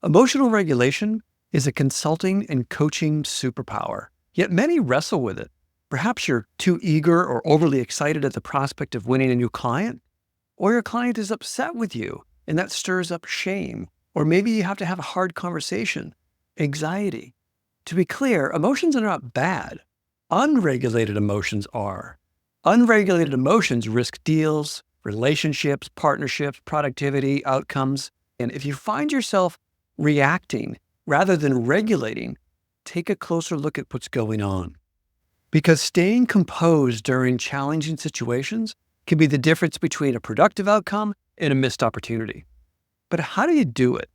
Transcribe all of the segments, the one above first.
Emotional regulation is a consulting and coaching superpower, yet many wrestle with it. Perhaps you're too eager or overly excited at the prospect of winning a new client, or your client is upset with you, and that stirs up shame, or maybe you have to have a hard conversation, anxiety. To be clear, emotions are not bad. Unregulated emotions are. Unregulated emotions risk deals, relationships, partnerships, productivity, outcomes. And if you find yourself reacting rather than regulating, take a closer look at what's going on. Because staying composed during challenging situations can be the difference between a productive outcome and a missed opportunity. But how do you do it?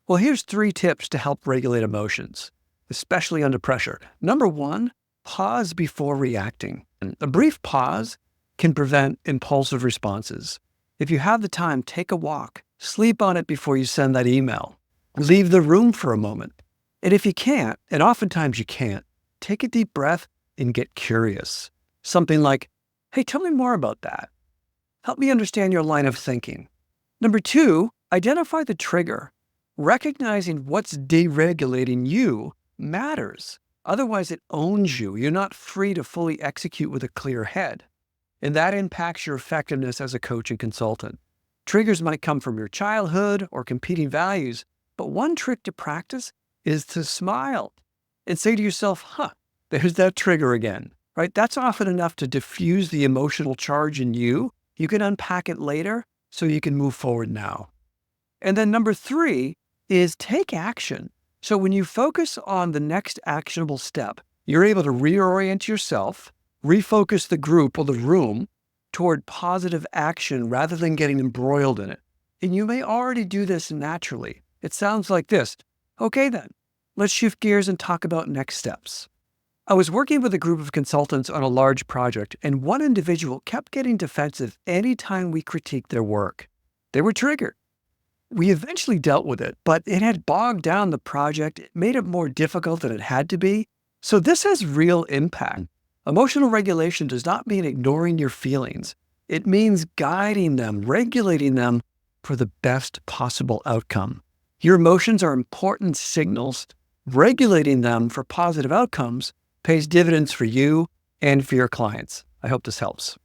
Well, here's 3 tips to help regulate emotions, especially under pressure. Number 1, pause before reacting. And a brief pause can prevent impulsive responses. If you have the time, take a walk, sleep on it before you send that email, leave the room for a moment. And if you can't, and oftentimes you can't, take a deep breath and get curious. Something like, hey, tell me more about that. Help me understand your line of thinking. Number 2, identify the trigger. Recognizing what's deregulating you matters. Otherwise, it owns you. You're not free to fully execute with a clear head. And that impacts your effectiveness as a coach and consultant. Triggers might come from your childhood or competing values, but one trick to practice is to smile and say to yourself, there's that trigger again, right? That's often enough to diffuse the emotional charge in you. You can unpack it later so you can move forward now. And then number 3 is take action. So when you focus on the next actionable step, you're able to reorient yourself, refocus the group or the room toward positive action rather than getting embroiled in it. And you may already do this naturally. It sounds like this. Okay then, let's shift gears and talk about next steps. I was working with a group of consultants on a large project, and one individual kept getting defensive anytime we critiqued their work. They were triggered. We eventually dealt with it, but it had bogged down the project. It made it more difficult than it had to be. So this has real impact. Emotional regulation does not mean ignoring your feelings. It means guiding them, regulating them for the best possible outcome. Your emotions are important signals. Regulating them for positive outcomes pays dividends for you and for your clients. I hope this helps.